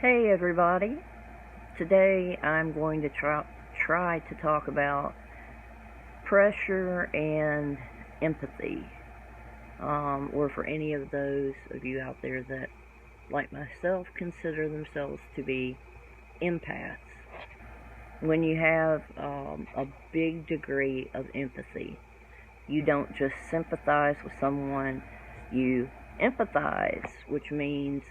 Hey everybody, today I'm going to try to talk about pressure and empathy, or for any of those of you out there that, like myself, consider themselves to be empaths. When you have a big degree of empathy, you don't just sympathize with someone, you empathize, which means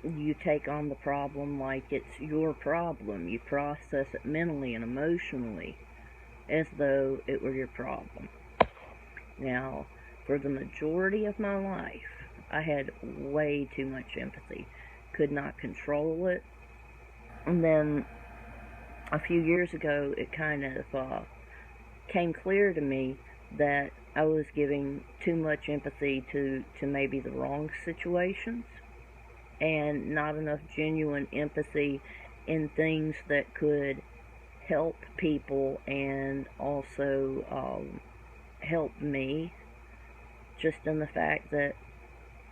you take on the problem like it's your problem. You process it mentally and emotionally as though it were your problem. Now, for the majority of my life, I had way too much empathy, could not control it. And then a few years ago, it kind of came clear to me that I was giving too much empathy to maybe the wrong situations, and not enough genuine empathy in things that could help people and also help me, just in the fact that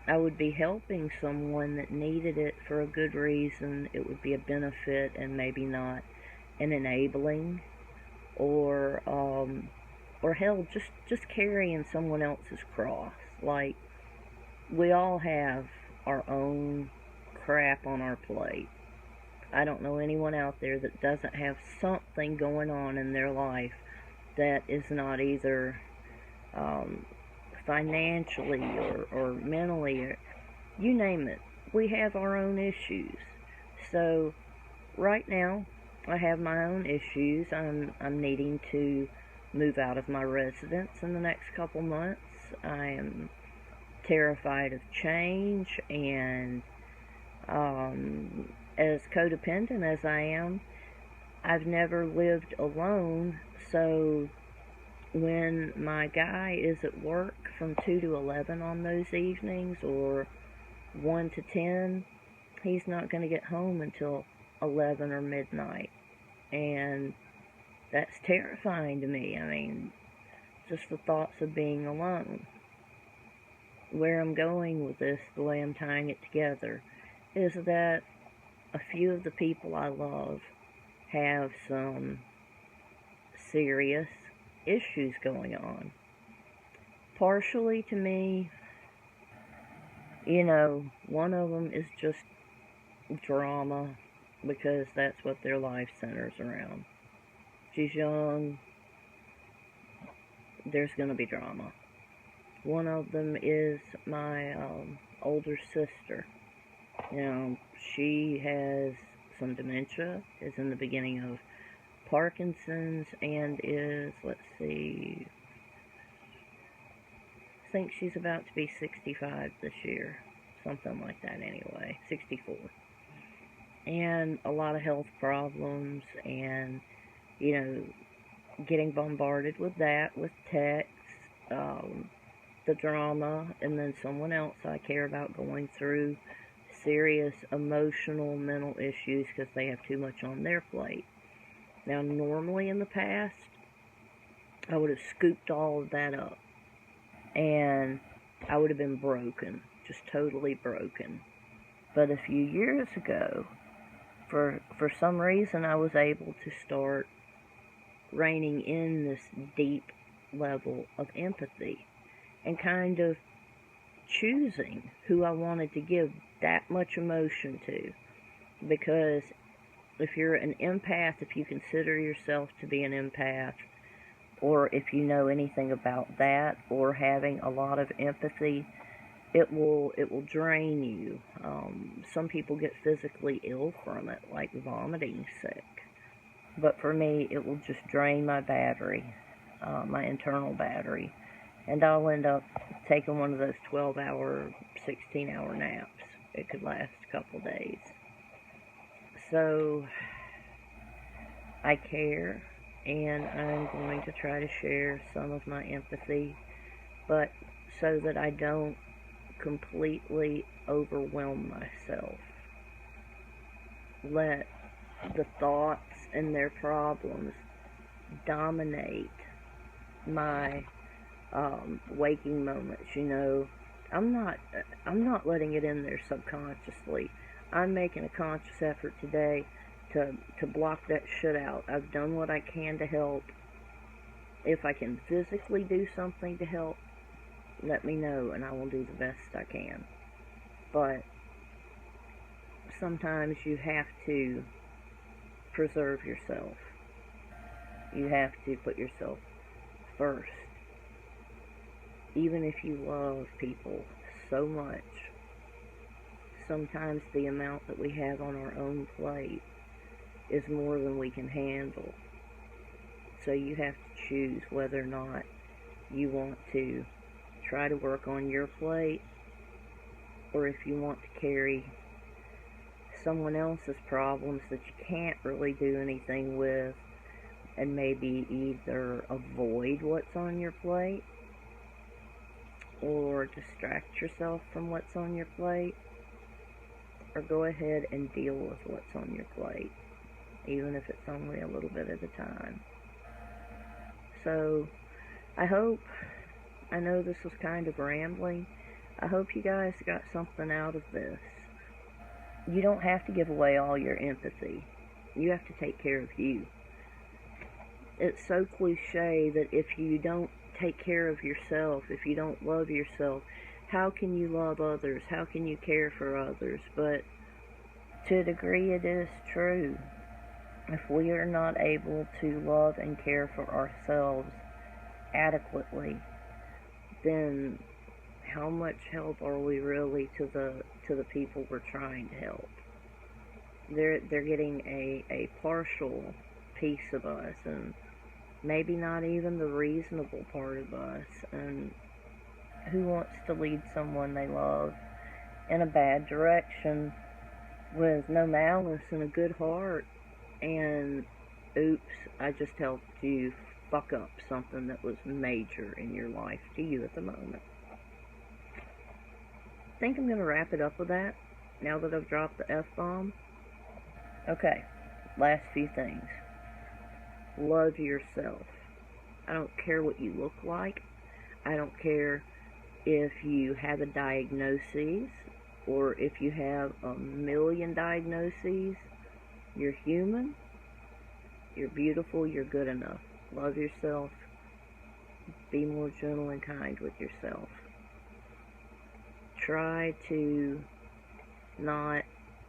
I would be helping someone that needed it for a good reason. It would be a benefit and maybe not an enabling or hell, just carrying someone else's cross. Like, we all have our own crap on our plate. I don't know anyone out there that doesn't have something going on in their life that is not either financially or mentally, or you name it. We have our own issues. So right now, I have my own issues. I'm needing to move out of my residence in the next couple months. I am terrified of change, and as codependent as I am, I've never lived alone. So when my guy is at work from 2 to 11 on those evenings, or 1 to 10, he's not going to get home until 11 or midnight. And that's terrifying to me. I mean, just the thoughts of being alone. Where I'm going with this, the way I'm tying it together, is that a few of the people I love have some serious issues going on. Partially to me, one of them is just drama, because that's what their life centers around. She's young, there's going to be drama. One of them is my older sister. She has some dementia, is in the beginning of Parkinson's, and is, I think she's about to be 65 this year. Something like that anyway. 64. And a lot of health problems, and, getting bombarded with that, with texts, the drama, and then someone else I care about going through serious emotional, mental issues because they have too much on their plate. Now, normally in the past, I would have scooped all of that up, and I would have been broken, just totally broken. But a few years ago, for some reason, I was able to start reining in this deep level of empathy, and kind of choosing who I wanted to give that much emotion to. Because if you're an empath, if you consider yourself to be an empath, or if you know anything about that, or having a lot of empathy, it will drain you. Some people get physically ill from it, like vomiting sick. But for me, it will just drain my battery, my internal battery. And I'll end up taking one of those 12-hour, 16-hour naps. It could last a couple days. So, I care, and I'm going to try to share some of my empathy, but so that I don't completely overwhelm myself. Let the thoughts and their problems dominate my waking moments. I'm not letting it in there subconsciously. I'm making a conscious effort today to block that shit out. I've done what I can to help. If I can physically do something to help, let me know and I will do the best I can. But sometimes you have to preserve yourself. You have to put yourself first. Even if you love people so much, sometimes the amount that we have on our own plate is more than we can handle. So you have to choose whether or not you want to try to work on your plate, or if you want to carry someone else's problems that you can't really do anything with, and maybe either avoid what's on your plate or distract yourself from what's on your plate, or go ahead and deal with what's on your plate, even if it's only a little bit at a time. So I know this was kind of rambling. I hope you guys got something out of this. You don't have to give away all your empathy. You have to take care of you. It's so cliche that if you don't take care of yourself, if you don't love yourself, how can you love others? How can you care for others? But to a degree it is true. If we are not able to love and care for ourselves adequately, then how much help are we really to the people we're trying to help? They're getting a partial piece of us, and maybe not even the reasonable part of us. And who wants to lead someone they love in a bad direction with no malice and a good heart, and oops, I just helped you fuck up something that was major in your life to you at the moment. I think I'm going to wrap it up with that, now that I've dropped the F-bomb. Okay, last few things. Love yourself. I don't care what you look like. I don't care if you have a diagnosis or if you have a million diagnoses. You're human. You're beautiful. You're good enough. Love yourself. Be more gentle and kind with yourself. Try to not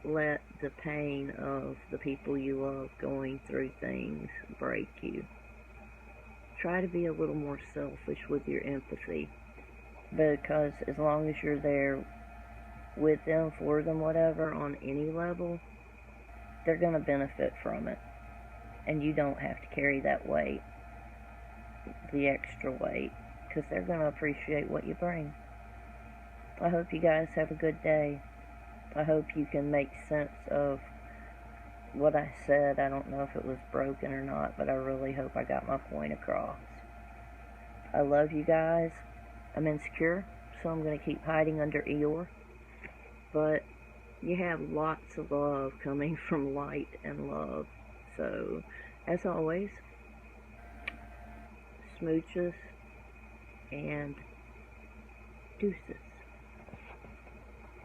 let the pain of the people you love going through things break you. Try to be a little more selfish with your empathy, because as long as you're there with them, for them, whatever, on any level, they're going to benefit from it, and you don't have to carry that weight, the extra weight, because they're going to appreciate what you bring. I hope you guys have a good day. I hope you can make sense of what I said. I don't know if it was broken or not, but I really hope I got my point across. I love you guys. I'm insecure, so I'm going to keep hiding under Eeyore. But you have lots of love coming from light and love. So, as always, smooches and deuces.